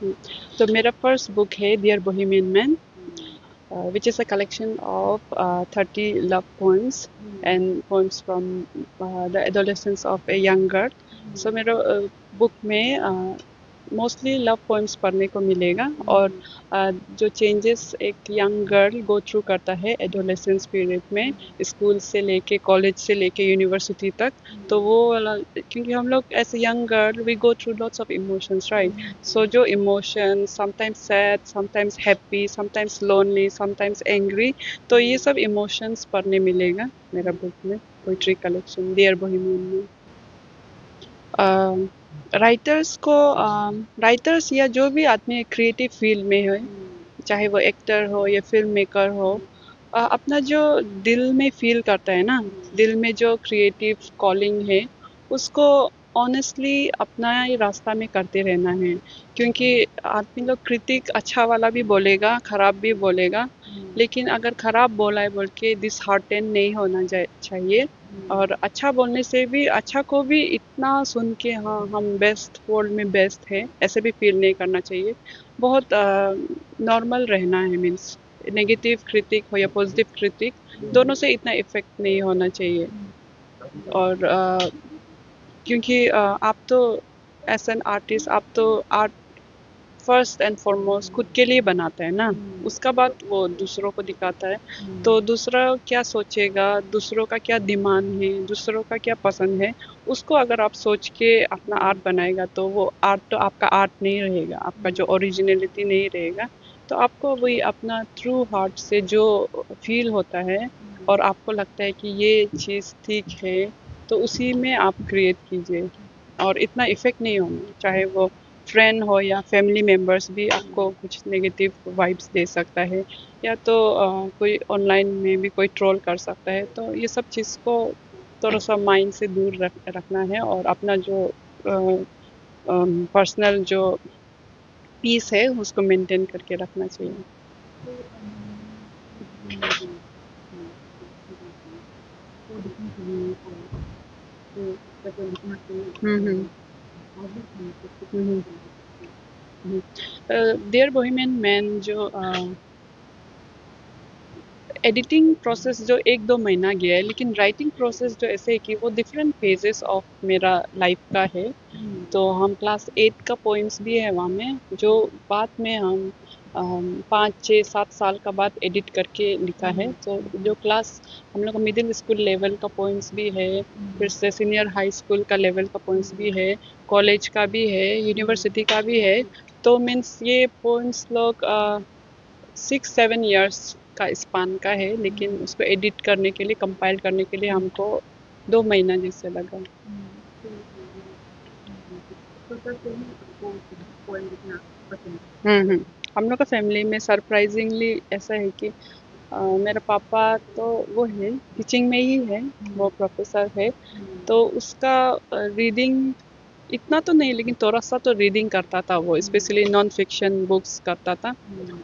हम्म, तो मेरा first book है dear bohemian man, which is a collection of 30 love poems and poems from the adolescence of a young girl. So मेरा book में mostly love poems पढ़ने को मिलेगा और जो चेंजेस एक यंग गर्ल गो थ्रू करता है एडोलेसेंस पीरियड में, स्कूल से लेके कॉलेज से लेके यूनिवर्सिटी तक, तो वो वाला, क्योंकि हम लोग as a young girl we go through lots of emotions, right? So जो emotion sometimes sad, sometimes happy, sometimes lonely, sometimes angry, तो ये सब इमोशंस पढ़ने मिलेगा मेरा बुक में, पोइट्री कलेक्शन डियर बोहेमियन में। राइटर्स को राइटर्स या जो भी आदमी क्रिएटिव फील्ड में है, चाहे वो एक्टर हो या फिल्म मेकर हो, अपना जो दिल में फील करता है ना, दिल में जो क्रिएटिव कॉलिंग है, उसको ऑनेस्टली अपना ही रास्ता में करते रहना है। क्योंकि आदमी लोग क्रिटिक अच्छा वाला भी बोलेगा, खराब भी बोलेगा, लेकिन अगर खराब बोला है बोल के डिसहार्टेन नहीं होना चाहिए। और अच्छा बोलने से भी, अच्छा को भी इतना सुन के हाँ हम बेस्ट, वर्ल्ड में बेस्ट है, ऐसे भी फील नहीं करना चाहिए। बहुत नॉर्मल रहना है, मीन्स नेगेटिव क्रिटिक हो या पॉजिटिव क्रिटिक, दोनों से इतना इफेक्ट नहीं होना चाहिए। और क्योंकि आप तो एज एन आर्टिस्ट, आप तो आर्ट फर्स्ट एंड फॉरमोस्ट खुद के लिए बनाता है ना, उसका बाद वो दूसरों को दिखाता है। तो दूसरा क्या सोचेगा, दूसरों का क्या डिमांड है, दूसरों का क्या पसंद है, उसको अगर आप सोच के अपना आर्ट बनाएगा तो वो आर्ट तो आपका आर्ट नहीं रहेगा, आपका जो ओरिजिनलिटी नहीं रहेगा। तो आपको वही अपना ट्रू हार्ट से जो फील होता है और आपको लगता है कि ये चीज़ ठीक है, तो उसी में आप क्रिएट कीजिए। और इतना इफेक्ट नहीं होना, चाहे वो फ्रेंड हो या फैमिली मेम्बर्स भी आपको कुछ नेगेटिव वाइब्स दे सकता है, या तो कोई ऑनलाइन में भी कोई ट्रोल कर सकता है। तो ये सब चीज़ को थोड़ा सा माइंड से दूर रखना है और अपना जो पर्सनल जो पीस है उसको मेंटेन करके रखना चाहिए। हम्म हम्म डियर बोहेमियन मैन जो एडिटिंग प्रोसेस जो 1-2 महीना गया है, लेकिन राइटिंग प्रोसेस जो ऐसे है कि वो डिफरेंट फेजेस ऑफ मेरा लाइफ का है। तो हम क्लास 8 का पोइम्स भी है वहाँ में, जो बाद में हम 5, 6, 7 साल का बाद एडिट करके लिखा है। तो जो क्लास हम लोग का मिडिल स्कूल लेवल का पोइम्स भी है, फिर से सीनियर हाई स्कूल का लेवल का पोइम्स भी है, कॉलेज का भी है, यूनिवर्सिटी का भी है। तो मीन्स ये पोइम्स लोग 6-7 इयर्स का स्पान का है, लेकिन उसको एडिट करने के लिए, कंपाइल करने के लिए हमको 2 महीना जैसे लगा। हम्म। हम लोग का फैमिली में सरप्राइजिंगली ऐसा है कि मेरा पापा तो वो है टीचिंग में ही है, वो प्रोफेसर है। तो उसका रीडिंग इतना तो नहीं, लेकिन थोड़ा सा तो रीडिंग करता था वो, स्पेशली नॉन फिक्शन बुक्स करता था।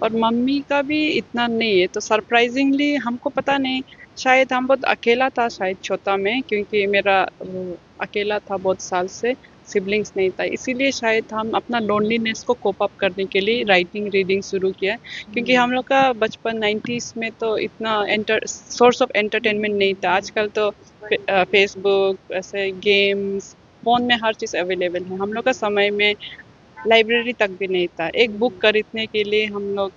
और मम्मी का भी इतना नहीं है। तो सरप्राइजिंगली हमको पता नहीं, शायद हम बहुत अकेला था शायद छोटा में, क्योंकि मेरा अकेला था बहुत साल से, सिबलिंग्स नहीं था, इसीलिए शायद हम अपना लोनलीनेस को कोप अप करने के लिए राइटिंग रीडिंग शुरू किया। क्योंकि हम लोग का बचपन 90s में तो इतना सोर्स ऑफ एंटरटेनमेंट नहीं था। आजकल तो फेसबुक, ऐसे गेम्स, फ़ोन में हर चीज़ अवेलेबल है। हम लोग का समय में लाइब्रेरी तक भी नहीं था। एक बुक खरीदने के लिए हम लोग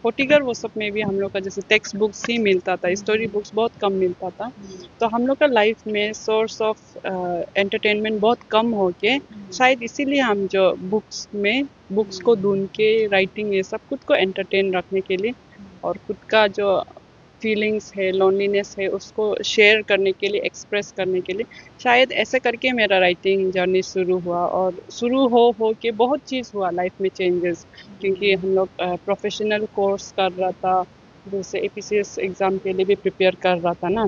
फोर्टिगर वो सब में भी हम लोग का जैसे टेक्स्ट बुक्स ही मिलता था, स्टोरी बुक्स बहुत कम मिलता था। तो हम लोग का लाइफ में सोर्स ऑफ एंटरटेनमेंट बहुत कम हो के, शायद इसीलिए हम जो बुक्स को ढूंढ के राइटिंग ये सब खुद को एंटरटेन रखने के लिए और खुद का जो फीलिंग्स है, लोनलीनेस है, उसको शेयर करने के लिए, एक्सप्रेस करने के लिए, शायद ऐसे करके मेरा राइटिंग जर्नी शुरू हुआ। और शुरू हो के बहुत चीज़ हुआ लाइफ में चेंजेस, क्योंकि हम लोग प्रोफेशनल कोर्स कर रहा था, जैसे एपीसीएस एग्ज़ाम के लिए भी प्रिपेयर कर रहा था ना।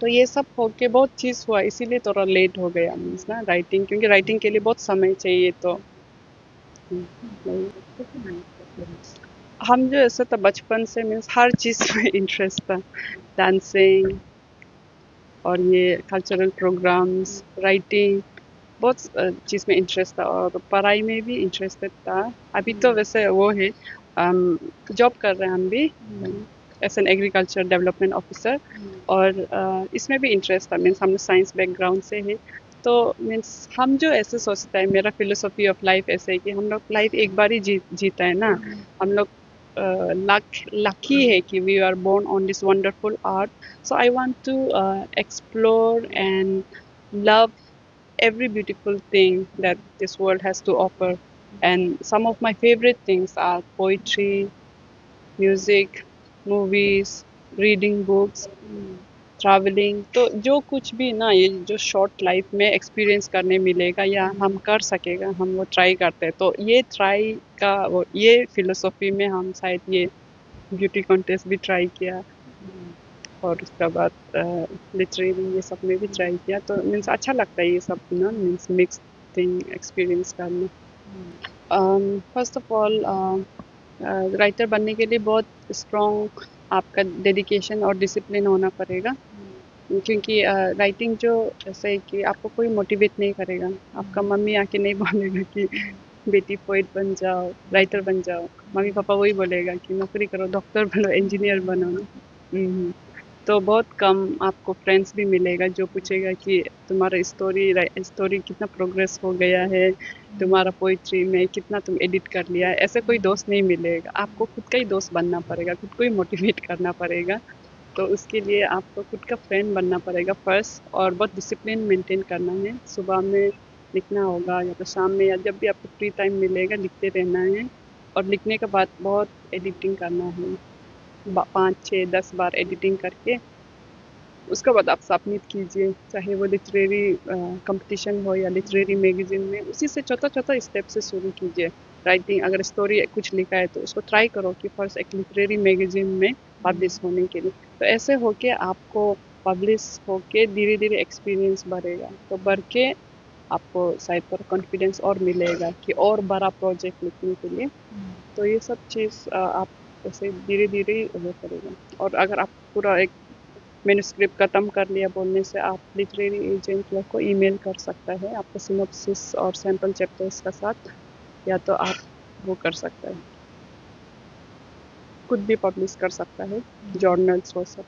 तो ये सब होके बहुत चीज़ हुआ, इसीलिए थोड़ा लेट हो गया मीन्स ना राइटिंग, क्योंकि राइटिंग के लिए बहुत समय चाहिए। तो हम जो ऐसा था बचपन से, मीन्स हर चीज़ में इंटरेस्ट था, डांसिंग और ये कल्चरल प्रोग्राम्स, राइटिंग, बहुत चीज़ में इंटरेस्ट था और पढ़ाई में भी इंटरेस्टेड था। अभी तो वैसे वो है जॉब कर रहे हैं हम भी as an agriculture development officer और इसमें भी इंटरेस्ट था मीन्स हम साइंस बैकग्राउंड से है तो मीन्स हम जो ऐसे सोचते हैं मेरा फिलोसफी ऑफ लाइफ ऐसे है कि हम लोग लाइफ एक बार ही जीता है ना हम लोग lucky है कि we are born on this wonderful earth. So I want to explore and love every beautiful thing that this world has to offer. And some of my favorite things are poetry, music, movies, reading books, travelling तो जो कुछ भी ना ये जो short life में experience करने मिलेगा या हम कर सकेगा हम वो ट्राई करते हैं तो ये ट्राई का वो ये फिलोसॉफी में हम शायद ये ब्यूटी कॉन्टेस्ट भी ट्राई किया और उसके बाद लिटरेरी ये सब में भी ट्राई किया तो मीन्स अच्छा लगता है ये सब ना मीन्स मिक्स थिंग एक्सपीरियंस करना फर्स्ट ऑफ ऑल राइटर बनने के लिए बहुत स्ट्रॉन्ग आपका डेडिकेशन और डिसिप्लिन होना पड़ेगा क्योंकि राइटिंग जो ऐसे है कि आपको कोई मोटिवेट नहीं करेगा आपका मम्मी आके नहीं बोलेगा कि बेटी पोइट बन जाओ राइटर बन जाओ मम्मी पापा वही बोलेगा कि नौकरी करो डॉक्टर बनो इंजीनियर बनो ना तो बहुत कम आपको फ्रेंड्स भी मिलेगा जो पूछेगा कि तुम्हारा स्टोरी कितना प्रोग्रेस हो गया है तुम्हारा पोइट्री में कितना तुम एडिट कर लिया है ऐसे कोई दोस्त नहीं मिलेगा आपको खुद का ही दोस्त बनना पड़ेगा खुद को ही मोटिवेट करना पड़ेगा तो उसके लिए आपको खुद का फ्रेंड बनना पड़ेगा फर्स्ट और बहुत डिसिप्लिन मेंटेन करना है सुबह में लिखना होगा या तो शाम में या जब भी आपको फ्री टाइम मिलेगा लिखते रहना है और लिखने के बाद बहुत एडिटिंग करना है 5 6 10 बार एडिटिंग करके उसके बाद आप सबमिट कीजिए चाहे वो लिटरेरी कंपटीशन हो या लिटरेरी मैगजीन में उसी से छोटा छोटा स्टेप से शुरू कीजिए राइटिंग अगर स्टोरी कुछ लिखा है तो उसको ट्राई करो कि फर्स्ट एक लिटरेरी मैगजीन में पब्लिश होने के लिए तो ऐसे होके आपको पब्लिश होके धीरे धीरे एक्सपीरियंस बढ़ेगा तो बढ़ के आपको शायद पर कॉन्फिडेंस और मिलेगा कि और बड़ा प्रोजेक्ट लिखने के लिए तो ये सब चीज़ आप ऐसे धीरे धीरे वो करेगा और अगर आप पूरा एक मैन्युस्क्रिप्ट खत्म कर लिया बोलने से आप लिटरेरी एजेंट लोग को ईमेल कर सकता है आपका सिनॉप्सिस और सैंपल चैप्टर्स का साथ या तो आप वो कर सकता है खुद भी पब्लिश कर सकता है जर्नल्स हो सब